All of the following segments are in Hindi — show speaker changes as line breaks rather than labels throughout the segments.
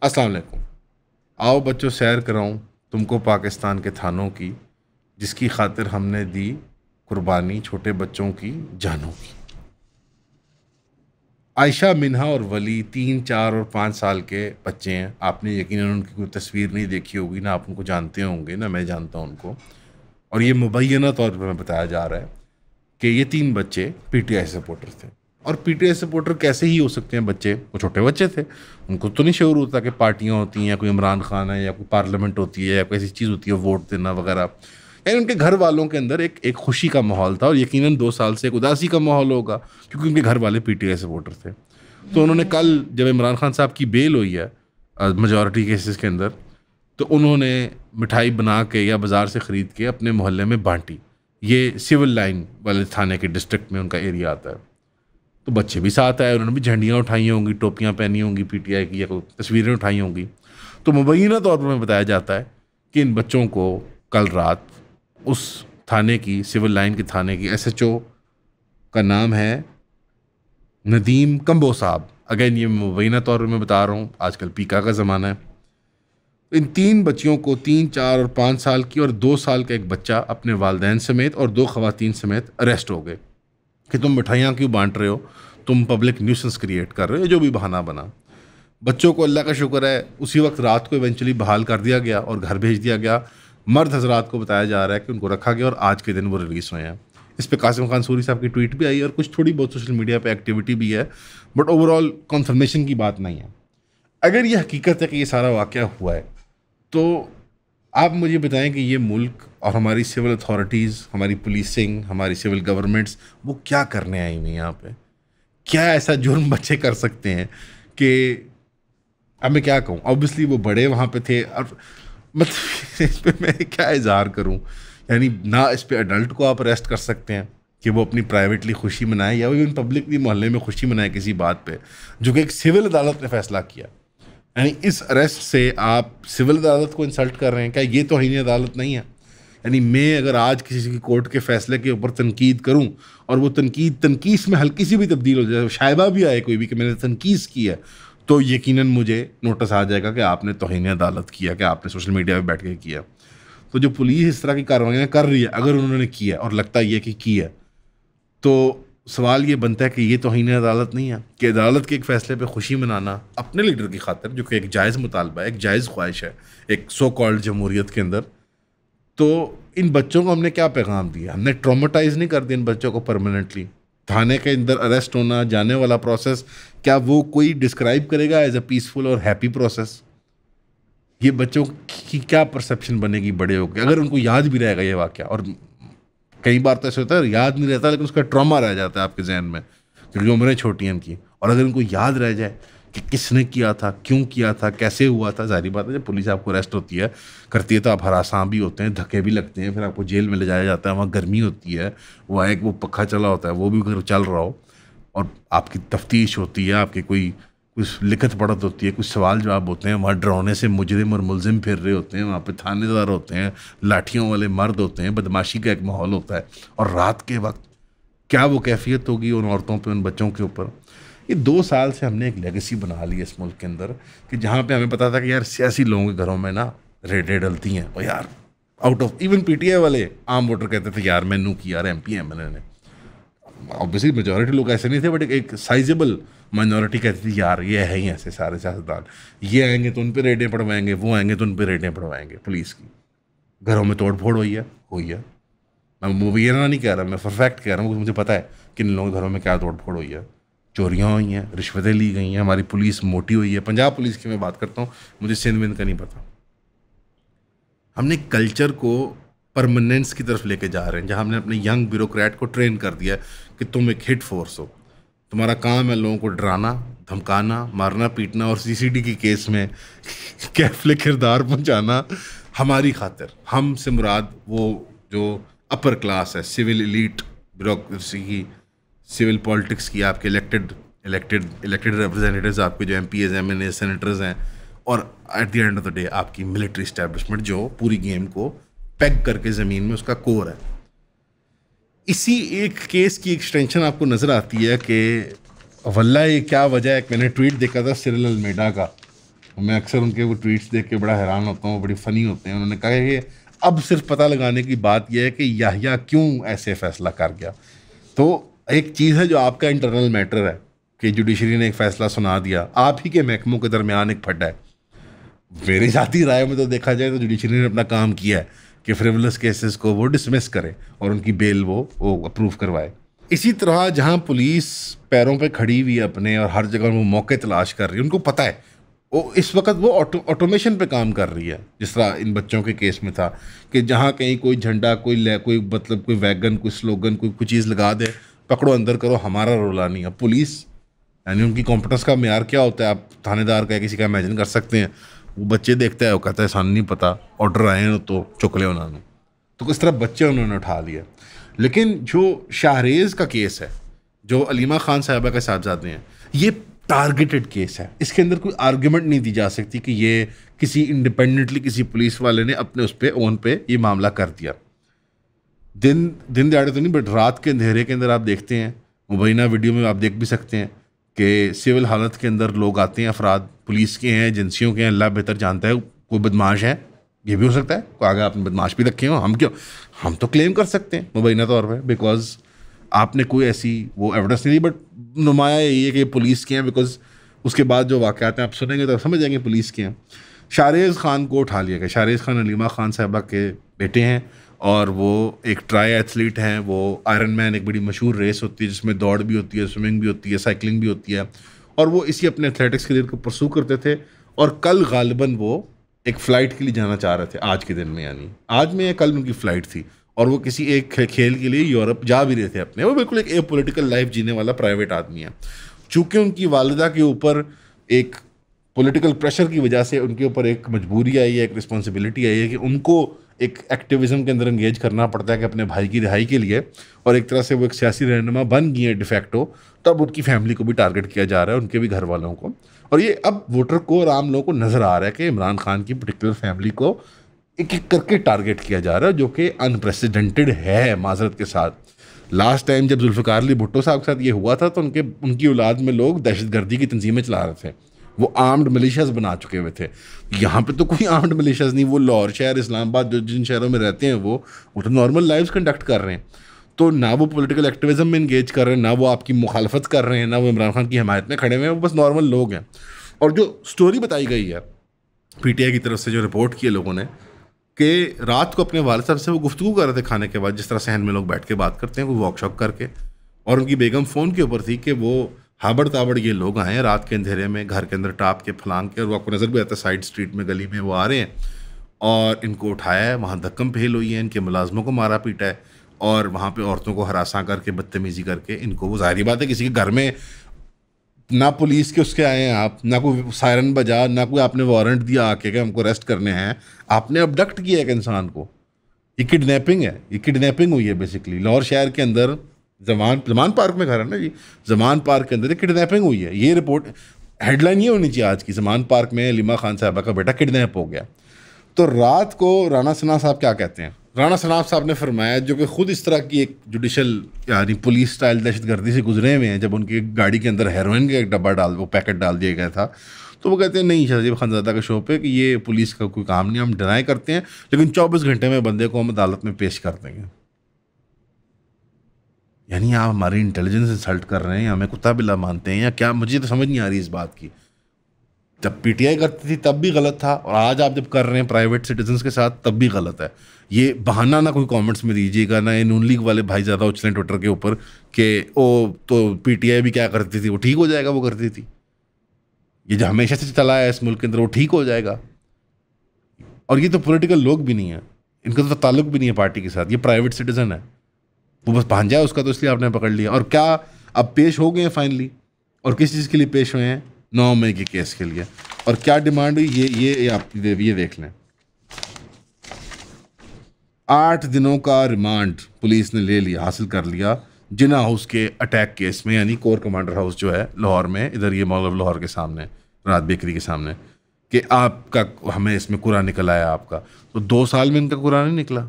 अस्सलाम वालेकुम। आओ बच्चों सैर कराऊं तुमको पाकिस्तान के थानों की, जिसकी खातिर हमने दी कुर्बानी छोटे बच्चों की जानों की। आयशा, मिन्हा और वली 3, 4 और 5 साल के बच्चे हैं। आपने यकीनन उनकी कोई तस्वीर नहीं देखी होगी, ना आप उनको जानते होंगे ना मैं जानता हूं उनको। और ये मुबैना तौर पर बताया जा रहा है कि ये 3 बच्चे पीटीआई सपोर्टर थे। और पीटीआई सपोर्टर कैसे ही हो सकते हैं बच्चे? वो छोटे बच्चे थे, उनको तो नहीं शऊर होता कि पार्टियां होती हैं या कोई इमरान खान है या कोई पार्लियामेंट होती है या कोई ऐसी चीज़ होती है वोट देना वगैरह। यानी उनके घर वालों के अंदर एक खुशी का माहौल था, और यकीनन 2 साल से एक उदासी का माहौल होगा, क्योंकि उनके घर वाले पीटीआई सपोर्टर थे। तो उन्होंने कल जब इमरान खान साहब की बेल हुई है मेजॉरिटी केसेस के अंदर, तो उन्होंने मिठाई बना के या बाज़ार से ख़रीद के अपने मोहल्ले में बांटी। ये सिविल लाइन वाले थाने के डिस्ट्रिक्ट में उनका एरिया आता है। तो बच्चे भी साथ आए, उन्होंने भी झंडियाँ उठाई होंगी, टोपियाँ पहनी होंगी पीटीआई की, या कोई तस्वीरें उठाई होंगी। तो मुबैना तौर पर बताया जाता है कि इन बच्चों को कल रात उस थाने की, सिविल लाइन के थाने की एसएचओ का नाम है नदीम कंबो साहब। अगेन ये मुबैना तौर पर मैं बता रहा हूँ, आजकल पीका का ज़माना है। इन 3 बच्चियों को, 3, 4 और 5 साल की और 2 साल का एक बच्चा, अपने वालिदैन समेत और 2 खवातीन समेत अरेस्ट हो गए कि तुम मिठाइयाँ क्यों बांट रहे हो, तुम पब्लिक न्यूसेंस क्रिएट कर रहे हो, जो भी बहाना बना। बच्चों को अल्लाह का शुक्र है उसी वक्त रात को इवेंचुअली बहाल कर दिया गया और घर भेज दिया गया। मर्द हजरात को बताया जा रहा है कि उनको रखा गया और आज के दिन वो रिलीज़ हुए हैं। इस पे कासिम खान सूरी साहब की ट्वीट भी आई और कुछ थोड़ी बहुत सोशल मीडिया पे एक्टिविटी भी है, बट ओवरऑल कन्फर्मेशन की बात नहीं है। अगर ये हकीकत है कि ये सारा वाक़या हुआ है, तो आप मुझे बताएं कि ये मुल्क और हमारी सिविल अथॉरिटीज़, हमारी पुलिसिंग, हमारी सिविल गवर्नमेंट्स, वो क्या करने आई हुई हैं यहाँ पे? क्या ऐसा जुर्म बच्चे कर सकते हैं कि अब मैं क्या कहूँ? ऑब्वियसली वो बड़े वहाँ पे थे, और मतलब इस पे मैं क्या इजहार करूँ। यानी ना इस पे अडल्ट को आप अरेस्ट कर सकते हैं कि वो अपनी प्राइवेटली खुशी मनाए, या वो इवन पब्लिकली मोहल्ले में खुशी मनाए किसी बात पे, जो कि एक सिविल अदालत ने फैसला किया। यानी इस अरेस्ट से आप सिविल अदालत को इंसल्ट कर रहे हैं। क्या ये तौहीन अदालत नहीं है? यानी मैं अगर आज किसी की कोर्ट के फैसले के ऊपर तनकीद करूं और वो तनकीस में हल्की सी भी तब्दील हो जाए, शायबा भी आए कोई भी कि मैंने तनकीस की है, तो यकीनन मुझे नोटिस आ जाएगा कि आपने तौहीन अदालत किया, कि आपने सोशल मीडिया पे बैठ के किया। तो जो पुलिस इस तरह की कार्रवाइयाँ कर रही है, अगर उन्होंने किया और लगता है कि की है, तो सवाल ये बनता है कि ये तौहीन अदालत नहीं है कि अदालत के एक फ़ैसले पे खुशी मनाना अपने लीडर की खातिर, जो कि एक जायज़ मुतालबा है, एक जायज़ ख्वाहिश है एक सो कॉल्ड जमहूरियत के अंदर। तो इन बच्चों को हमने क्या पैगाम दिया? हमने ट्रॉमेटाइज नहीं कर दिया इन बच्चों को परमानेंटली? थाने के अंदर अरेस्ट होना, जाने वाला प्रोसेस, क्या वो कोई डिस्क्राइब करेगा एज अ पीसफुल और हैप्पी प्रोसेस? ये बच्चों की क्या परसेप्शन बनेगी बड़े होकर, अगर उनको याद भी रहेगा ये वाक़या? और कई बार तो ऐसा होता है याद नहीं रहता, लेकिन उसका ट्रॉमा रह जाता है आपके जहन में, क्योंकि उम्रें छोटी हैं इनकी। और अगर इनको याद रह जाए कि किसने किया था, क्यों किया था, कैसे हुआ था, ज़ाहिर बात है जब पुलिस आपको अरेस्ट होती है, करती है, तो आप हरासां भी होते हैं, धक्के भी लगते हैं, फिर आपको जेल में ले जाया जाता है, वहाँ गर्मी होती है, वहाँ एक वो पक्खा चला होता है, वो भी अगर चल रहा हो, और आपकी तफ्तीश होती है, आपकी कोई कुछ लिखत पढ़त होती है, कुछ सवाल जवाब होते हैं, वहाँ डराने से मुजरिम और मुलजिम फिर रहे होते हैं, वहाँ पे थानेदार होते हैं, लाठियों वाले मर्द होते हैं, बदमाशी का एक माहौल होता है, और रात के वक्त क्या वो कैफियत होगी उन औरतों पे, उन बच्चों के ऊपर। ये 2 साल से हमने एक लेगेसी बना ली है इस मुल्क के अंदर, कि जहाँ पे हमें पता था कि यार सियासी लोगों के घरों में ना रेडें डलती हैं, और यार आउट ऑफ इवन पीटीआई वाले आम वोटर कहते थे यार मैनू की यार एमपी एमएलए ने। ऑब्वियसली मेजोरिटी लोग ऐसे नहीं थे, बट एक साइजेबल माइनॉरिटी कहती थी यार ये है ही ऐसे सारे सियासतदान, ये आएंगे तो उन पर रेडें पड़वाएंगे, वो आएंगे तो उन पर रेडें पड़वाएंगे। पुलिस की घरों में तोड़ फोड़ हुई है। मैं मुबैना नहीं कह रहा, मैं परफेक्ट कह रहा हूँ, मुझे पता है कि इन लोगों के घरों में क्या तोड़ फोड़ हुई है। चोरियाँ हुई हैं, रिश्वतें ली गई हैं, हमारी पुलिस मोटी हुई है। पंजाब पुलिस की मैं बात करता हूँ, मुझे सिंध विंध का नहीं पता। हमने कल्चर को परमानेंस की तरफ लेके जा रहे हैं, जहाँ हमने अपने यंग ब्यूरोक्रेट को ट्रेन कर दिया कि तुम एक हिट फोर्स हो, तुम्हारा काम है लोगों को डराना, धमकाना, मारना पीटना, और सीसीडी की केस में कैफले किरदार पहुँचाना हमारी खातिर। हम से मुराद वो जो अपर क्लास है, सिविल एलीट ब्यूरोक्रेसी की, सिविल पॉलिटिक्स की, आपके इलेक्टेड रिप्रेजेंटेटिव्स, आपके जो एमपीएस, एमएनए, सेनेटर्स हैं, और eight the end of the day आपकी मिलिट्री इस्टेब्लिशमेंट जो पूरी गेम को पैग करके ज़मीन में उसका कोर है। इसी एक केस की एक्सटेंशन आपको नज़र आती है कि वल्ला ये क्या वजह है। मैंने ट्वीट देखा था सिरिल अल्मेडा का मैं अक्सर उनके वो ट्वीट्स देख के बड़ा हैरान होता हूँ, बड़ी फ़नी होते हैं। उन्होंने कहा कि अब सिर्फ पता लगाने की बात यह है कि याहिया क्यों ऐसे फैसला कर गया। तो एक चीज़ है जो आपका इंटरनल मैटर है कि जुडिशरी ने एक फ़ैसला सुना दिया, आप ही के महकमों के दरमियान एक फड्डा है। मेरी ज़ाती राय में तो देखा जाए तो जुडिशरी ने अपना काम किया है कि फ्रिवलस केसेस को वो डिसमिस करे और उनकी बेल वो अप्रूव करवाए। इसी तरह जहाँ पुलिस पैरों पे खड़ी हुई है अपने और हर जगह वो मौके तलाश कर रही है, उनको पता है वो इस वक्त वो ऑटोमेशन पे काम कर रही है। जिस तरह इन बच्चों के केस में था कि जहाँ कहीं कोई झंडा कोई मतलब कोई वैगन कोई स्लोगन कोई चीज़ लगा दे, पकड़ो अंदर करो, हमारा रोला नहीं है। पुलिस यानी उनकी कॉम्पिटेंस का म्यार क्या होता है आप थानेदार का किसी का इमेजिन कर सकते हैं। वो बच्चे देखता है, वो कहता है सानू नहीं पता, ऑर्डर आए हैं तो चुक ले उन्होंने। तो किस तरह बच्चे उन्होंने उठा लिया। लेकिन जो शाहरेज़ का केस है, जो अलीमा खान साहिबा के साहबजादे हैं, ये टारगेटेड केस है। इसके अंदर कोई आर्गुमेंट नहीं दी जा सकती कि ये किसी इंडिपेंडेंटली किसी पुलिस वाले ने अपने उस पर ओन पे ये मामला कर दिया। दिन दिहाड़े तो नहीं, बट रात के अंधेरे के अंदर आप देखते हैं, मुबैना वीडियो में आप देख भी सकते हैं कि सिविल हालत के अंदर लोग आते हैं, अफराद पुलिस के हैं, एजेंसियों के हैं, अल्लाह बेहतर जानता है, कोई बदमाश है, ये भी हो सकता है, कोई आगे आपने बदमाश भी रखे हो। हम तो क्लेम कर सकते हैं मुबैना तौर पर, बिकॉज आपने कोई ऐसी वो एविडेंस नहीं दी, बट नुमाया यही है कि पुलिस के हैं, बिकॉज उसके बाद जो वाक़यात हैं आप सुनेंगे तो समझ जाएंगे पुलिस के हैं। शाहरेज़ खान को उठा लिया गया। शाहरेज़ खान अलीमा खान साहिबा के बेटे हैं और वो एक ट्राई एथलीट हैं। वो आयरन मैन एक बड़ी मशहूर रेस होती है जिसमें दौड़ भी होती है, स्विमिंग भी होती है, साइकिलिंग भी होती है, और वो इसी अपने एथलेटिक्स करियर को परसू करते थे। और कल गालिबन वो एक फ़्लाइट के लिए जाना चाह रहे थे, आज के दिन में, यानी आज में या कल उनकी फ़्लाइट थी, और वो किसी एक खेल के लिए यूरोप जा भी रहे थे अपने। वो बिल्कुल एक पॉलिटिकल लाइफ जीने वाला प्राइवेट आदमी है। चूँकि उनकी वालिदा के ऊपर एक पॉलिटिकल प्रेशर की वजह से उनके ऊपर एक मजबूरी आई है, एक रिस्पॉन्सिबिलिटी आई है कि उनको एक एक्टिविज़म के अंदर इंगेज करना पड़ता है कि अपने भाई की रिहाई के लिए, और एक तरह से वो एक सियासी रहनुमा बन गई है डिफेक्टो। तब उनकी फैमिली को भी टारगेट किया जा रहा है, उनके भी घर वालों को, और ये अब वोटर को और आम लोगों को नज़र आ रहा है कि इमरान खान की पर्टिकुलर फैमिली को एक एक करके टारगेट किया जा रहा है, जो कि अनप्रेसिडेंटेड है माजरत के साथ। लास्ट टाइम जब जुल्फ़िकार अली भुट्टो साहब के साथ ये हुआ था तो उनकी औलाद में लोग दहशतगर्दी की तंजीमें चला रहे थे, वो आर्म्ड मिलिशियाज बना चुके हुए थे। यहाँ पे तो कोई आर्म्ड मिलिशियाज नहीं, वो लाहौर शहर, इस्लामाबाद, जो जिन शहरों में रहते हैं वो तो नॉर्मल लाइव्स कंडक्ट कर रहे हैं। तो ना वो पॉलिटिकल एक्टिविज्म में इंगेज कर रहे हैं, ना वो आपकी मुखालफत कर रहे हैं, ना वो इमरान खान की हिमायत में खड़े हुए हैं, वो बस नॉर्मल लोग हैं। और जो स्टोरी बताई गई है पीटीआई की तरफ से, जो रिपोर्ट की है लोगों ने, कि रात को अपने वालिद साहब से वो गुफ्तगू कर रहे थे खाने के बाद, जिस तरह सहन में लोग बैठ के बात करते हैं, वो वर्कशॉप करके, और उनकी बेगम फ़ोन के ऊपर थी कि वो हाबड़ ताबड़ ये लोग आए हैं रात के अंधेरे में घर के अंदर टाप के फलांग के, और वो आपको नज़र भी आता है साइड स्ट्रीट में गली में वो आ रहे हैं, और इनको उठाया है, वहाँ धक्कम फेल हुई है, इनके मुलाजमों को मारा पीटा है, और वहाँ पे औरतों को हरासा करके बदतमीज़ी करके इनको, वो ज़ाहिर बात है किसी के घर में ना पुलिस के उसके आए हैं आप, ना कोई सायरन बजा, ना कोई आपने वारंट दिया आके कि हमको अरेस्ट करने हैं, आपने अबडक्ट किया एक इंसान को। ये किडनैपिंग है, ये किडनैपिंग हुई है बेसिकली। लाहौर शहर के अंदर जमान पार्क में घर है ना जी, जमान पार्क के अंदर किडनैपिंग हुई है। ये रिपोर्ट हेडलाइन ये होनी चाहिए आज की, जमान पार्क में अलीमा खान साहबा का बेटा किडनैप हो गया। तो रात को राणा सना साहब क्या कहते हैं, राणा सनाब साहब ने फरमाया, जो कि ख़ुद इस तरह की एक जुडिशल यानी पुलिस स्टाइल दहशतगर्दी से गुजरे हुए हैं, जब उनकी गाड़ी के अंदर हेरोइन का एक डब्बा वो पैकेट डाल दिया गया था, तो वो कहते हैं नहीं शाहजीब खानज़ादा के शो पे कि ये पुलिस का कोई काम नहीं, हम डिनाई करते हैं, लेकिन 24 घंटे में बंदे को हम अदालत में पेश कर देंगे। यानी आप हमारी इंटेलिजेंस इंसल्ट कर रहे हैं, हमें कुत्ता बिल्ला मानते हैं या क्या? मुझे तो समझ नहीं आ रही इस बात की। जब पीटीआई करती थी तब भी गलत था, और आज आप जब कर रहे हैं प्राइवेट सिटीजन्स के साथ तब भी गलत है। ये बहाना ना कोई कमेंट्स में दीजिएगा, ना ये नून लीग वाले भाई ज़्यादा उछलें ट्विटर के ऊपर कि ओ तो पीटीआई भी क्या करती थी, वो ठीक हो जाएगा, वो करती थी। ये जो हमेशा से चला है इस मुल्क के अंदर, वो ठीक हो जाएगा। और ये तो पॉलिटिकल लोग भी नहीं है, इनका तो ताल्लुक भी नहीं है पार्टी के साथ, ये प्राइवेट सिटीजन है, वो बस भांजा है उसका, तो इसलिए आपने पकड़ लिया। और क्या अब पेश हो गए हैं फाइनली, और किस चीज़ के लिए पेश हुए हैं? 9 मई के केस के लिए। और क्या डिमांड हुई ये आप ये देख लें। 8 दिनों का रिमांड पुलिस ने ले लिया, हासिल कर लिया जिना हाउस के अटैक केस में, यानी कोर कमांडर हाउस जो है लाहौर में, इधर ये मॉल ऑफ लाहौर के सामने, रात बेकरी के सामने, कि आपका हमें इसमें कुरा निकल आया आपका। तो 2 साल में इनका कुरा नहीं निकला।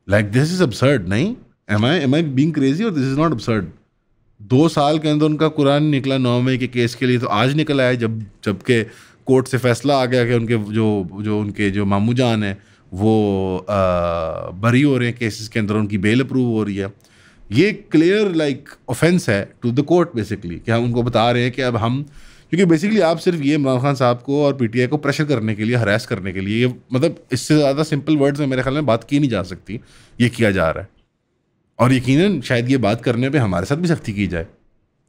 लाइक दिस इज absurd, नहीं? Am I being crazy or this is not absurd? 2 साल के अंदर उनका कुरान निकला 9 मई के केस के लिए, तो आज निकल आया जबकि कोर्ट से फैसला आ गया कि उनके उनके जो मामू जान है वो बरी हो रहे हैं केसेस के अंदर, उनकी बेल अप्रूव हो रही है। ये क्लियर लाइक ऑफेंस है टू द कोर्ट बेसिकली, कि हम उनको बता रहे हैं कि अब हम, क्योंकि बेसिकली आप सिर्फ ये इमरान खान साहब को और पीटीआई को प्रेशर करने के लिए, हरास करने के लिए, ये मतलब इससे ज़्यादा सिंपल वर्ड्स में मेरे ख्याल में बात की नहीं जा सकती, ये किया जा रहा है। और यकीनन शायद ये बात करने पे हमारे साथ भी सख्ती की जाए,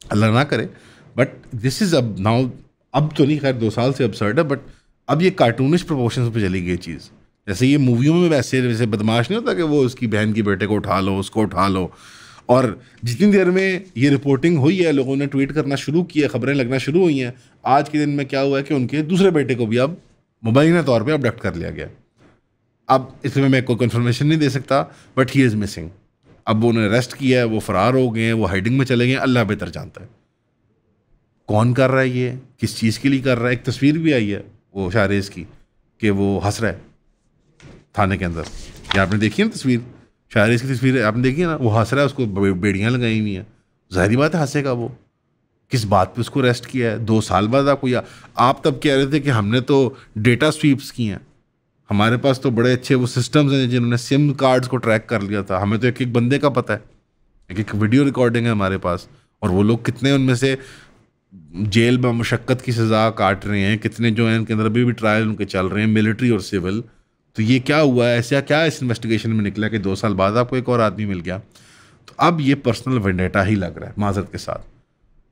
अल्लाह ना करे, बट दिस इज़ अब नाउ, अब तो नहीं, खैर 2 साल से absurd है, बट अब ये कार्टूनिश प्रोपोर्शंस पे चली गई चीज़। जैसे ये मूवियों में वैसे वैसे बदमाश नहीं होता कि वो उसकी बहन की बेटे को उठा लो, उसको उठा लो, और जितनी देर में ये रिपोर्टिंग हुई है, लोगों ने ट्वीट करना शुरू किया, खबरें लगना शुरू हुई हैं, आज के दिन में क्या हुआ है कि उनके दूसरे बेटे को भी अब मुबैना तौर पे अबडक्ट कर लिया गया। अब इसमें मैं कोई कंफर्मेशन नहीं दे सकता, बट ही इज़ मिसिंग। अब वो उन्हें अरेस्ट किया है, वो फरार हो गए हैं, वो हाइडिंग में चले गए, अल्लाह बेहतर जानता है कौन कर रहा है ये, किस चीज़ के लिए कर रहा है। एक तस्वीर भी आई है वो शाहरेज़ की कि वो हंस रहा है थाने के अंदर, ये आपने देखी है ना तस्वीर, शाहरेज़ की तस्वीर आपने देखी है ना, वो हंस रहा है, उसको बेड़ियाँ लगाई हुई हैं, ज़ाहिर बात है हंसेगा वो। किस बात पे उसको अरेस्ट किया है 2 साल बाद? आपको या आप तब कह रहे थे कि हमने तो डेटा स्वीप्स की हैं, हमारे पास तो बड़े अच्छे वो सिस्टम्स हैं जिन्होंने सिम कार्ड्स को ट्रैक कर लिया था, हमें तो एक एक बंदे का पता है, एक एक वीडियो रिकॉर्डिंग है हमारे पास, और वो लोग कितने उनमें से जेल में मुशक्क़त की सज़ा काट रहे हैं, कितने जो हैं उनके अंदर अभी भी ट्रायल उनके चल रहे हैं, मिलिट्री और सिविल। तो ये क्या हुआ है, ऐसा क्या इस इन्वेस्टिगेशन में निकला कि 2 साल बाद आपको एक और आदमी मिल गया? तो अब ये पर्सनल वेंडेटा ही लग रहा है माजरत के साथ,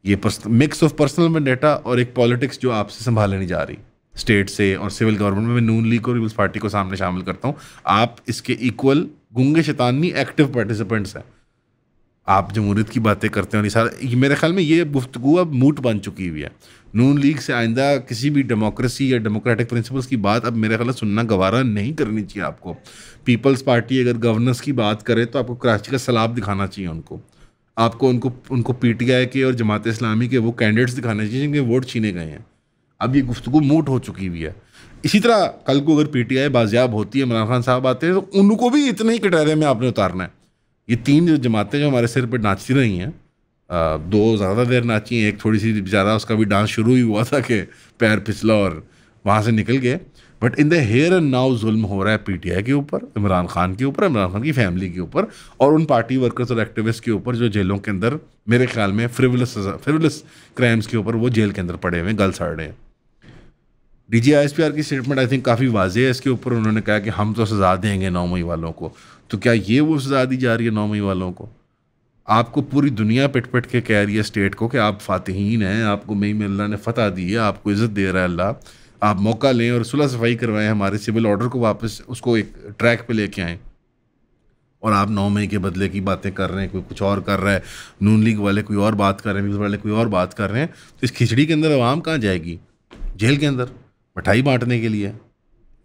ये मिक्स ऑफ पर्सनल वेंडेटा और एक पॉलिटिक्स जो आपसे संभाले नहीं जा रही स्टेट से और सिविल गवर्नमेंट में। मैं नून लीग और पीपल्स पार्टी को सामने शामिल करता हूँ, आप इसके इक्वल गूंगे शैतान नहीं, एक्टिव पार्टिसिपेंट्स हैं। आप जमहूरियत की बातें करते हैं और ये सारा, मेरे ख्याल में ये गुफ्तगू अब मूट बन चुकी हुई है। नून लीग से आइंदा किसी भी डेमोक्रेसी या डेमोक्रेटिक प्रिंसिपल्स की बात अब मेरे ख्याल में सुनना गवारा नहीं करनी चाहिए आपको। पीपल्स पार्टी अगर गवर्नेंस की बात करे तो आपको कराची का सलाब दिखाना चाहिए उनको, आपको उनको उनको पीटीआई के और जमात इस्लामी के वो कैंडिडेट्स दिखाने चाहिए जिनके वोट छीने गए हैं। अब ये गुफ्तगू मूट हो चुकी हुई है। इसी तरह कल को अगर पीटीआई बाजियाब होती है, इमरान खान साहब आते हैं, तो उनको भी इतने ही कटहरे में आपने उतारना है। ये 3 जो जमातें जो हमारे सिर पर नाचती रही हैं, 2 ज़्यादा देर नाची, एक थोड़ी सी ज़्यादा, उसका भी डांस शुरू ही हुआ था कि पैर फिसला और वहाँ से निकल गए, but in the here and now जुल्म हो रहा है पीटीआई के ऊपर, इमरान खान के ऊपर, इमरान खान की फैमिली के ऊपर, और उन पार्टी वर्कर्स और एक्टिविस्ट के ऊपर जो जेलों के अंदर मेरे ख्याल में फ्रिवलस क्राइम्स के ऊपर वो जेल के अंदर पड़े हुए हैं, गल सड़ रहे हैं। डीजीआईएसपीआर की स्टेटमेंट आई थिंक काफ़ी वाज़ेह है इसके ऊपर, उन्होंने कहा कि हम तो सज़ा देंगे 9 मई वालों को। तो क्या ये वो सज़ा दी जा रही है 9 मई वालों को? आपको पूरी दुनिया पिट पिट के कह रही है स्टेट को कि आप फातिहीन हैं, आपको मई में अल्लाह ने फतह दी है, आपको इज़्ज़त दे रहा है अल्लाह, आप मौका लें और सुलह सफाई करवाएं, हमारे सिविल ऑर्डर को वापस उसको एक ट्रैक पे लेके आएँ। और आप 9 मई के बदले की बातें कर रहे हैं, कोई कुछ और कर रहा है, नून लीग वाले कोई और बात कर रहे हैं, पीपल्स वाले कोई और बात कर रहे हैं। तो इस खिचड़ी के अंदर अवाम कहाँ जाएगी? जेल के अंदर मिठाई बांटने के लिए,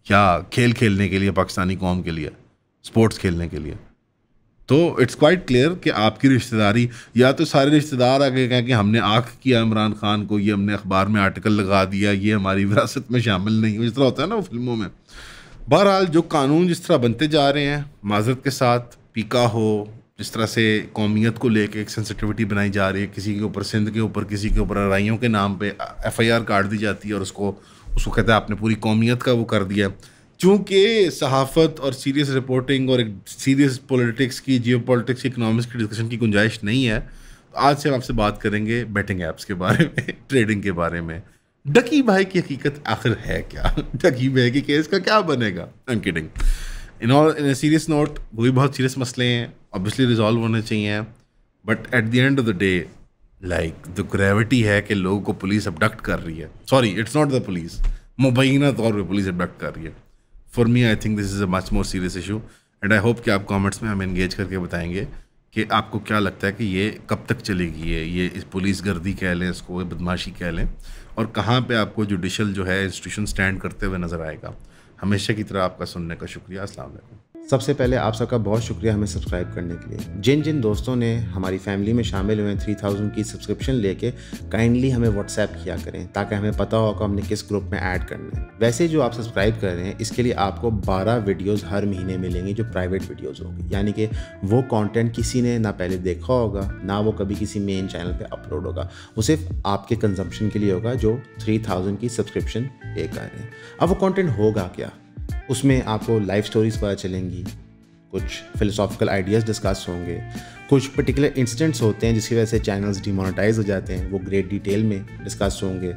या खेल खेलने के लिए, पाकिस्तानी कौम के लिए स्पोर्ट्स खेलने के लिए? तो इट्स क्वाइट क्लियर कि आपकी रिश्तेदारी, या तो सारे रिश्तेदार आगे कहें कि हमने आँख किया इमरान खान को, ये हमने अखबार में आर्टिकल लगा दिया, ये हमारी विरासत में शामिल नहीं हो, इस तरह होता है ना वो फिल्मों में। बहरहाल जो कानून जिस तरह बनते जा रहे हैं, माजरत के साथ पीका हो, जिस तरह से कौमियत को लेके एक सेंसिटिविटी बनाई जा रही है, किसी के ऊपर सिंध के ऊपर, किसी के ऊपर अराइयों के नाम पे FIR काट दी जाती है और उसको कहते हैं आपने पूरी कौमियत का वो कर दिया। चूँकि सहाफ़त और सीरियस रिपोर्टिंग और एक सीरियस पॉलिटिक्स की, जियो पॉलिटिक्स की, इकनॉमिक्स की डिस्कशन की गुंजाइश नहीं है, तो आज से हम आपसे बात करेंगे बैटिंग ऐप्स के बारे में, ट्रेडिंग के बारे में। डकी भाई की हकीकत आखिर है क्या? डकी भाई के केस का क्या बनेगा? I am kidding. In serious note, वो भी बहुत सीरियस मसले हैं, ऑब्वियसली रिजॉल्व होने चाहिए, but at the end of the day like the gravity है कि लोगों को पुलिस अबडक्ट कर रही है। Sorry, it's not the police, मुबैना तौर पे पुलिस अबडक्ट कर रही है। For me I think this is a much more serious issue, and I hope कि आप कमेंट्स में हमें एंगेज करके बताएंगे कि आपको क्या लगता है कि ये कब तक चलेगी, ये इस पुलिस गर्दी कह लें इसको, बदमाशी कह लें, और कहाँ पे आपको जुडिशल जो है इंस्टीट्यूशन स्टैंड करते हुए नज़र आएगा। हमेशा की तरह आपका सुनने का शुक्रिया। अस्सलाम वालेकुम।
सबसे पहले आप सबका बहुत शुक्रिया हमें सब्सक्राइब करने के लिए। जिन जिन दोस्तों ने हमारी फैमिली में शामिल हुए 3000 की सब्सक्रिप्शन लेके काइंडली हमें व्हाट्सएप किया करें ताकि हमें पता हो कि हमने किस ग्रुप में ऐड करना है। वैसे जो आप सब्सक्राइब कर रहे हैं इसके लिए आपको 12 वीडियोज़ हर महीने मिलेंगी जो प्राइवेट वीडियोज़ होंगी, यानी कि वो कंटेंट किसी ने ना पहले देखा होगा ना वो कभी किसी मेन चैनल पे अपलोड होगा, वो सिर्फ आपके कंजम्पशन के लिए होगा जो 3000 की सब्सक्रिप्शन पे कर रहे हैं। अब वो कंटेंट होगा क्या? उसमें आपको लाइफ स्टोरीज़ पता चलेंगी, कुछ फिलोसॉफिकल आइडियाज़ डिस्कस होंगे, कुछ पर्टिकुलर इंसिडेंट्स होते हैं जिसकी वजह से चैनल्स डिमोनेटाइज हो जाते हैं, वो ग्रेट डिटेल में डिस्कस होंगे।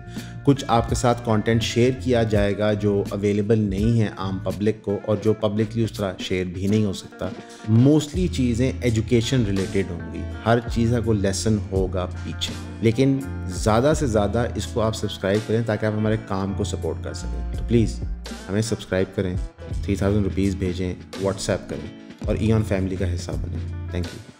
कुछ आपके साथ कंटेंट शेयर किया जाएगा जो अवेलेबल नहीं है आम पब्लिक को और जो पब्लिकली उस तरह शेयर भी नहीं हो सकता। मोस्टली चीज़ें एजुकेशन रिलेटेड होंगी, हर चीज़ का कोई लेसन होगा पीछे, लेकिन ज़्यादा से ज़्यादा इसको आप सब्सक्राइब करें ताकि आप हमारे काम को सपोर्ट कर सकें। तो प्लीज़ हमें सब्सक्राइब करें, 3000 रुपीज़ भेजें, व्हाट्सएप करें और ईऑन फैमिली का हिस्सा बनें। Thank you.